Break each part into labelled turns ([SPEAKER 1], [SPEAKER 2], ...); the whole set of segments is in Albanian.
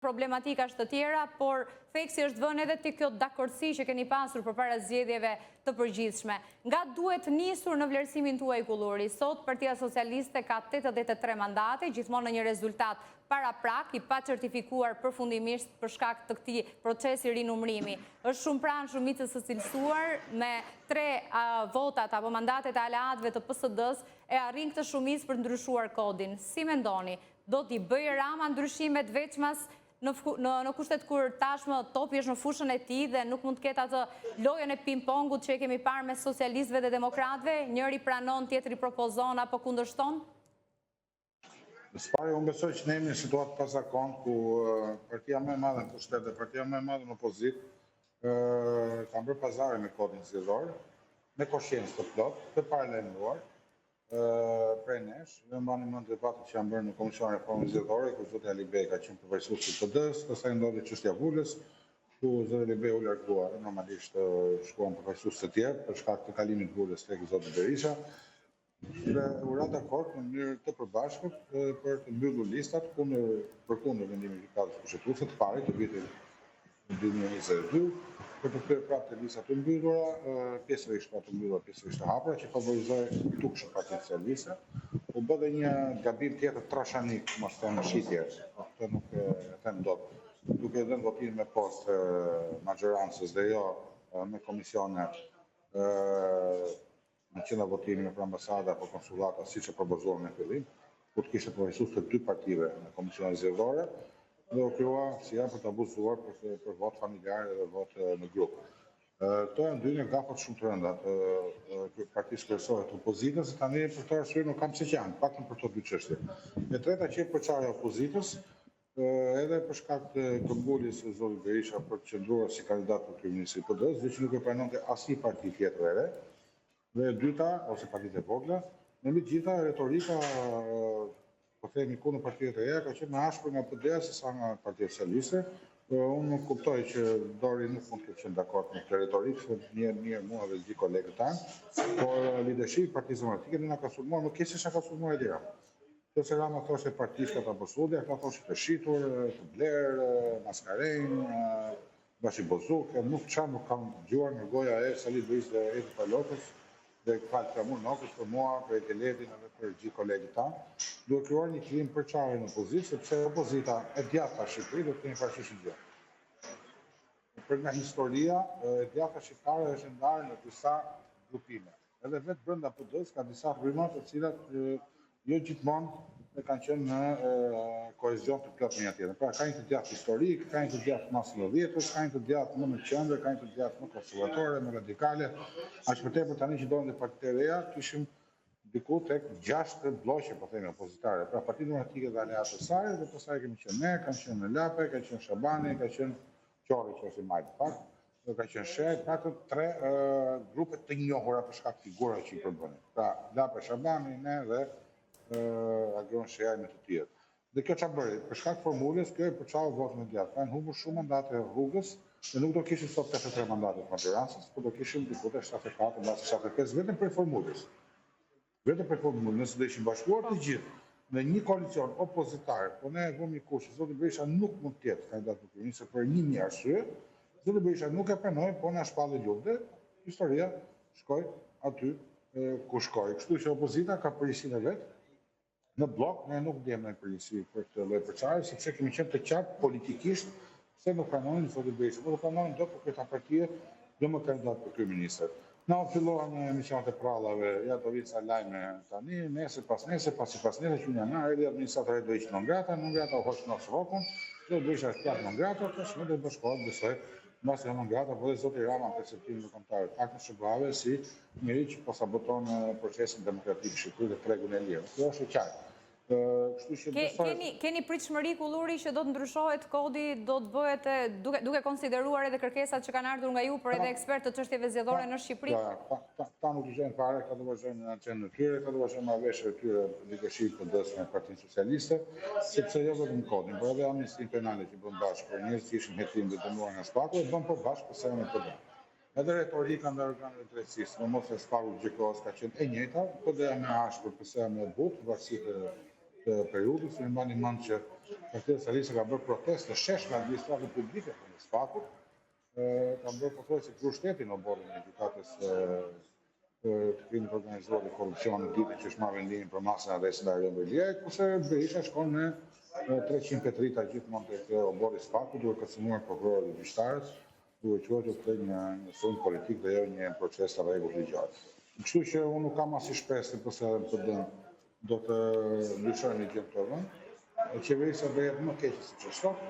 [SPEAKER 1] problematikash të tjera, por theksi është vënë edhe të kjo dakordsi që keni pasur përpara zgjedhjeve të përgjithshme. Nga duhet nisur në vlerësimin tuaj kulluri? Sot Partia Socialiste ka 83 mandate, gjithmonë në një rezultat paraprak, i pa certifikuar përfundimisht për shkak të këtij procesi rinumrimi. Është shumë pranë shumicës së cilësuar me 3 votat apo mandatet e aleatëve të PSD-s e arrin këtë shumicë për të ndryshuar kodin. Si mendoni? Do t'i bëjë Rama ndryshimet veçmas në kushtet kur tashmë topi është në fushën e tij dhe nuk mund të ketë atë lojën e ping-pongut që e kemi parë me socialistëve dhe demokratëve, njëri pranon, tjetri propozon apo kundërshton?
[SPEAKER 2] Unë besoj që ne jemi në situatë pazakon ku partia më e madhe në pushtet dhe partia më e madhe në opozitë kanë bërë pazare me kodin zgjedhor, me koshiencë të plotë, të paralajmëruar prej nesh. Ne mbani mend debatet që janë bërë në Komisionin e Reformës Zgjedhore, ku zoti Ali Bej ka qenë përfaqësues i PD-s, pastaj ndodhi çështja Vulës, ku zoti Ali Bej u largua, normalisht shkuan përfaqësues të tjerë për shkak të kalimit të Vulës tek zoti Berisha. Dhe u ra dakord në mënyrë të përbashkët për të mbyllur listat për kundër vendimit të gjykatës kushtetuese të parit të vitit 2022, për të kthyer prapë të listat të mbyllura, pjesërisht të mbyllura, pjesërisht të hapura, që favorizoi tukshëm Partinë Socialiste. U bë dhe një gabim tjetër trashanik, mos them shitje, këtë nuk e them dot, duke dhënë votimin me postë maxhorancës dhe jo me komisione në qendra votimi në ambasada apo konsullata, siç e propozuam në fillim, ku të kishte përfaqësues të 2 partive në komisionin zgjedhore, dhe u krijua si janë për të abuzuar për vot familjar dhe vot në grup. Këto janë dy gafat shumë të rënda të partisë kryesore të opozitës, tani për këtë arsye nuk kam pse që janë, paktën për këto dy çështje. E treta që është përçarja e opozitës, edhe për shkak të këmbguljes së zotit Berisha për të qëndruar si kandidat për kryeministri i PD-s, dhe që nuk e pranonte asnjë parti tjetër e re. Dhe e dyta, ose partitë e vogla, në mbi të gjitha retorika po themi kundër partive të reja ka qenë më ashpër nga PD-ja se sa nga Partia Socialiste. Unë nuk kuptoj që Dori nuk mund të qenë dakord me këtë retorikë, se mirë mua dhe gjithë kolegët tanë, por leadershipi i Partisë Demokratike na ka sulmuar, nuk kishte çka ka sulmuar Edi Rama. Nëse Rama thoshte partisë ka Bosudi, ata thoshin të shitur, të bler, maskarejnë, Bashi Bozuk, nuk kam dëgjuar nga goja e Sali Luiz dhe Edi Palotës, dhe falë Kamur Nokës për mua, për Ekeledin dhe për gjithë kolegët tanë, duhet krijuar një klim përçarje në opozitë, sepse opozita e djatha shqiptare do të kemi parasysh gjë. Për nga historia, e djatha shqiptare është ndarë në disa grupime. Edhe vetë brenda PD-s ka disa grupime të cilat jo gjithmonë kanë qenë në kohezion të plot me një tjetër. Pra ka një të djathtë historik, ka një të djathtë mas 90-s, ka një të djathtë më në qendër, ka një të djathtë më konservatore, më radikale. Aq më tepër tani që donin partitë e reja, kishim diku tek 6 bloqe, po themi, opozitare. Pra Partia Demokratike dhe aleatë e saj, dhe pastaj kemi qenë ne, kanë qenë Lape, ka qenë Shabani, ka qenë Qori, që është i majtë pak, dhe ka qenë Sheh, ka të 3 grupe të njohura për shkak figurave që i përbënin. Pra Lape, Shabani, ne dhe Agron Shehaj me të tjerë. Dhe kjo çfarë bëri? Për shkak formulës, kjo e përçau votën e djathtë. Kanë humbur shumë mandate rrugës, dhe nuk do kishim sot 83 mandate të maxhorancës, por do kishim diku te 74, mbas 75 vetëm për formulës. Vetëm për formulën, nëse do ishin bashkuar të gjithë në një koalicion opozitar, po ne e vëmë një kush, zoti Berisha nuk mund të jetë kandidat për kryeminist për një arsye, zoti Berisha nuk e pranoi, po na shpalli luftë, historia shkoi aty ku shkoi. Kështu që opozita ka përgjegjësinë e vet. Në blok, ne nuk ndjejmë përgjegjësi për këtë lloj përçarje, sepse kemi qenë të qartë politikisht se nuk pranonin zotin Berisha, por pranonin dot për këta partie jo më kandidat për kryeministër. Na filluan në emisionet e prallave, ja do vinë sa lajme tani, nesër pas nesër, pasi pas nesër që janar, erdhi administratori do ishte non grata u hoq në Srokun, do Berisha është plot non grata, tash më do të bashkohet besoj. Mbas non grata, po dhe zoti Rama në perceptimin e kombëtarëve, pak më shërbave si njëri që po saboton procesin demokratik shqiptar dhe tregun e lirë. Kjo është e qartë.
[SPEAKER 1] Keni pritshmëri kulluri që do të ndryshohet kodi, do të bëhet duke konsideruar edhe kërkesat që kanë ardhur nga ju, por edhe ekspertë të çështjeve zgjedhore në Shqipëri?
[SPEAKER 2] Ta nuk dëgjojnë fare, ka të vazhdojnë në anënë në tyre, ka të vazhdojnë marrëveshje të tyre leadership PD-s me Partinë Socialiste, sepse jo vetëm kodin, por edhe amnistin penale që bën bashkë për njerëz që ishin hetim dhe dënuar nga Spaku, bën për bashkë për me PD. Edhe retorika ndaj organeve të drejtësisë, në mos e Spaku Gjikos ka qenë e njëjta, PD-ja më ashpër, PS-ja më butë, varësi të periudhës, më mbani mend që Partia Socialiste ka bërë protestë të sheshme administratën publike për në Sfakut, ka bërë pothuajse krushtetin në borën e gjykatës të krimit organizuar dhe korrupsionit ditë që është marrë vendimin për masën e arrestit nga Erion Belia, kurse Berisha shkon me 300 petrita gjithmonë tek obori Sfakut, duke kërcënuar prokurorët dhe gjyqtarët, duke quajtur këtë një sulm politik dhe jo një proces të rregullt ligjor. Kështu që unë nuk kam asnjë shpresë se përse PD do të ndryshojë një gjë të vend. Qeverisja do jetë më keqe siç është sot.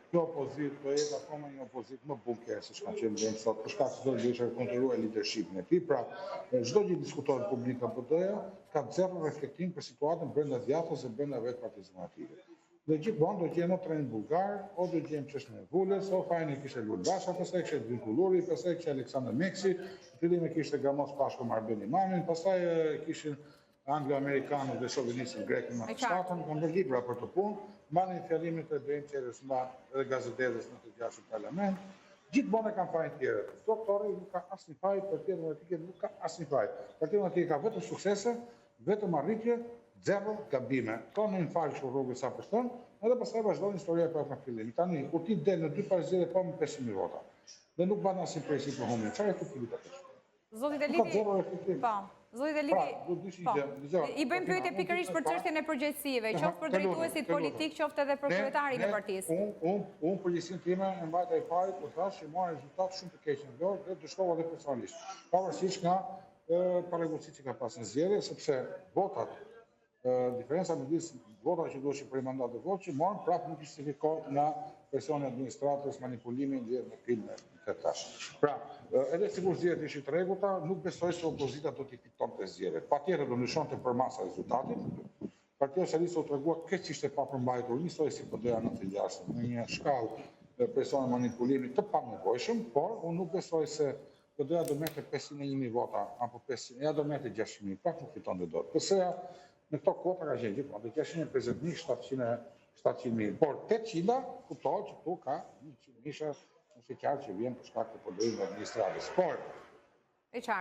[SPEAKER 2] Kjo opozitë do jetë akoma një opozitë më bunker se çka qenë deri sot, për shkak se do të kontrollojë leadershipin e tij. Pra, çdo gjë diskutohet publik apo PD-ja ka zero reflektim për situatën brenda djathtas dhe brenda vetë Partisë Demokratike. Dhe gjithmonë do gjejmë trenin bulgar, o do gjejmë çështën e Vulës, o fajin e kishte Lul Basha, pastaj kishte Edvin Kulluri, pastaj kishte Aleksandër Meksi, fillim e kishte Gamos Pashko Marben Imamin, pastaj kishin anglo-amerikanët dhe shovinistët grek në shtatën, kanë bërë libra për të punë, mbanin fjalimin të Drejmë Qerës dhe gazetetës në të gjashtë parlament. Gjithmonë kanë fajin tjerë. Doktori nuk ka asnjë faj, Partia Demokratike nuk ka asnjë faj. Partia Demokratike ka vetëm suksese, vetëm arritje, zero gabime. Ka në një falë që rrugë sa përshton, edhe pastaj vazhdon historia për në fillim. Tani, kur ti del në 2 parzele pa më 500.000 vota, dhe nuk ban asnjë presi për humbje, çfarë të fillit atë?
[SPEAKER 1] Zoti Delidi, po. Zoti Delidi, i bëjmë pyetje pikërisht për çështjen e përgjegjësive, qoftë për drejtuesit politik, qoftë edhe për kryetarin e partisë.
[SPEAKER 2] Unë përgjegjësinë time e mbajta i pari, por thash që mora rezultat shumë të keq në dorë dhe të shkova edhe personalisht. Pavarësisht nga parregullësitë që ka pasur në zgjedhje, sepse votat, diferenca midis votave që duheshin për mandat dhe votë që morën prapë nuk justifikohet nga presioni administratës, manipulimin dhe në film të tash. Pra, edhe sikur zgjedhjet ishin të rregullta, nuk besoj se opozita do t'i fitonte zgjedhjet. Patjetër do ndryshonte për masa rezultatin. Partia Socialiste u tregua keq ishte pa përmbajtur, njësoj si PD-ja në të gjashtë, në një shkallë presioni manipulimi të panevojshëm, por unë nuk besoj se PD-ja do merrte 501.000 vota apo 500, ja do merrte 600.000, prapë nuk fitonte dot. PS-ja në këto kota ka qenë gjithmonë, dhe 650.000, 700.000, por 800 kuptohet që këtu ka 100.000 nëse qartë që vjen për shkak të përdorimit të administratës. Por,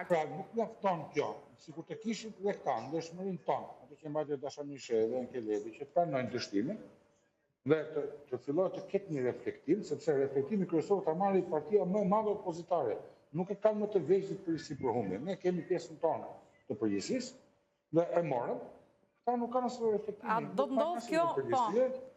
[SPEAKER 2] pra nuk mjafton kjo, sikur të kishin dhe këta ndeshmërinë tonë, ato që mbajtën Dasha Mishe dhe Enkeleti, që pranojnë dështimin dhe të fillojë të ketë një reflektim, sepse reflektimi kryesor ta marrë partia më e madhe opozitare. Nuk e kanë më të vegjël për si përhumbje. Ne kemi pjesën tonë të përgjegjësisë dhe e morëm. Ta nuk kanë asnjë reflektim.
[SPEAKER 1] A do të ndodhë kjo? Po,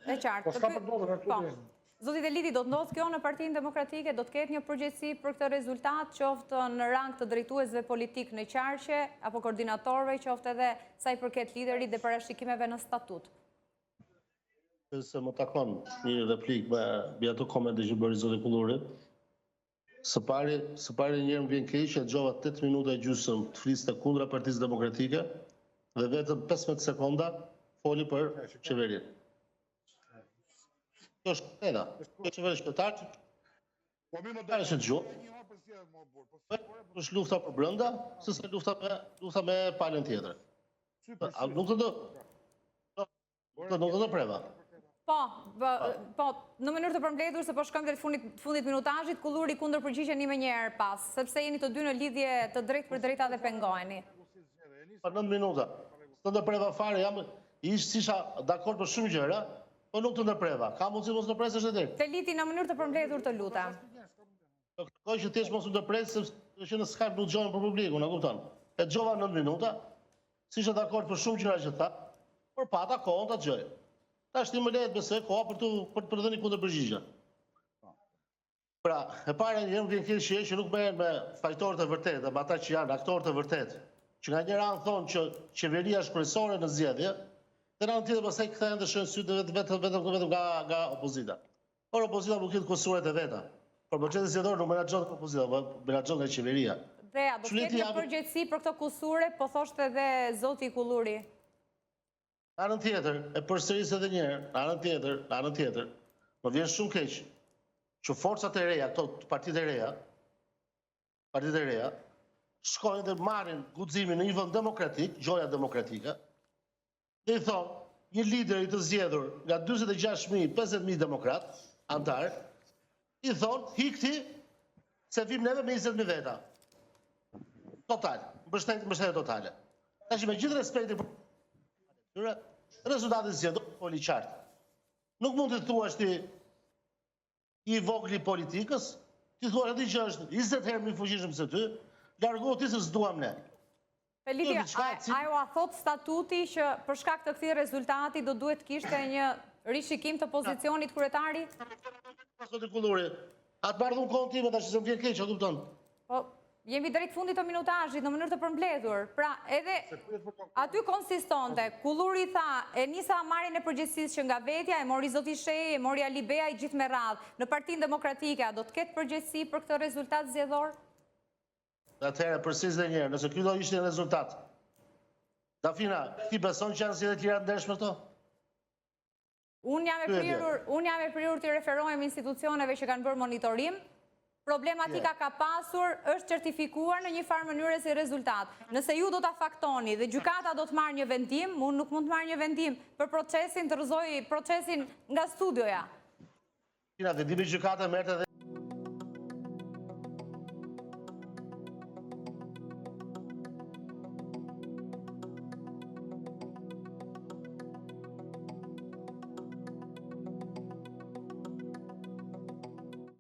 [SPEAKER 1] e qartë. Zoti Delidi, do të ndodhë kjo në Partinë Demokratike? Do të ketë një përgjegjësi për këtë rezultat, qoftë në rang të drejtuesve politik në qarqe, apo koordinatorëve, qoftë edhe sa i përket liderit dhe parashikimeve në statut?
[SPEAKER 3] Se më takon një replik me ato komente që bëri zoti Kulluri. Së pari njërë më vjen keq që gjova 8 minuta e gjysmë të fliste kundra Partisë Demokratike dhe vetëm 15 sekonda foli për qeverinë. Kjo është këtena, kjo qeveri shkëtarë, kjo është gjuhë, është lufta për brënda, sëse lufta me palën tjetër. Nuk të do preva.
[SPEAKER 1] Po, në mënyrë të përmbledhur, se po shkojmë dhe fundit minutazhit, Kulluri kundër përgjigjen një me njerë pas, sepse jeni të dy në lidhje të drejtë për drejta dhe pengojeni.
[SPEAKER 3] Për 9 minuta, të ndërpreva fare, ishtë isha dakord për shumë gjëra, po nuk të ndërpreva. Ka mundësi mos ndërpresësh edhe direkt.
[SPEAKER 1] Teliti, në mënyrë të përmbledhur të lutem.
[SPEAKER 3] Kërkoj që ti mos ndërpresë, sepse që në Skype nuk gjojnë për publikun, e kupton. E gjova 9 minuta, si isha dakord për shumë gjëra që tha, por pata kohën ta gjoj. Tash ti më lehet besoj koha për të dhënë kundër përgjigje. Pra, e para një vjen keq që nuk merren me fajtorët e vërtetë, me ata që janë aktorët e vërtetë, që nga njëra anë thonë që qeveria është kryesore në zgjedhje, dhe në anë tjetër pastaj kthehen dhe shojnë sytë vetëm nga opozita. Por opozita nuk ketë kusuret e veta. Por procesi zgjedhor nuk menaxhon nga opozita, menaxhon nga qeveria.
[SPEAKER 1] Dhe a do të ketë një përgjegjësi për këto kusure, po thoshte edhe zoti Kulluri?
[SPEAKER 3] Në anën tjetër, e përsëris edhe një herë, në anën tjetër, më vjen shumë keq që forcat e reja, këto partitë e reja, shkojnë dhe marrin guximin në një vend demokratik, gjoja demokratike, dhe i thonë, një lider i të zgjedhur nga 46.000-50.000 demokrat, antarë, i thonë, hikti, se vim neve me 20.000 veta. Total, mbështetje totale. Tash me gjithë respektin për rezultati zgjedhor foli qartë. Nuk mund të thuash ti i vogli politikës, ti thua aty që është 20 herë më i fuqishëm se ty, largohu ti se s'duam ne.
[SPEAKER 1] Peliti, ajo a thot statuti që për shkak të këtij rezultati do duhet kishte një rishikim të pozicionit kryetari?
[SPEAKER 3] Pasot e Kulluri, atë bardhun kohën time tash se më vjen keq, a kupton?
[SPEAKER 1] Po, jemi drejt fundit të minutazhit në mënyrë të përmbledhur. Pra, edhe aty konsistonte, Kulluri tha, e nisa marrjen e përgjegjësisë që nga vetja, e mori zoti Shehi, e mori Ali Bea i gjithë me radhë. Në Partinë Demokratike, a do të ketë përgjegjësi për këtë rezultat zgjedhor?
[SPEAKER 3] Atëherë, përsëris edhe një herë, nëse ky do ishte rezultat. Dafina, ti beson që janë si dhe tjera ndershme këto?
[SPEAKER 1] Unë jam e prirur të referohem institucioneve që kanë bërë monitorim. Problematika ka pasur, është certifikuar në një farë mënyre si rezultat. Nëse ju do ta faktoni dhe gjykata do të marrë një vendim, unë nuk mund të marrë një vendim për procesin, të rrëzoj procesin nga studioja.
[SPEAKER 3] Dhe dimi gjykata merrte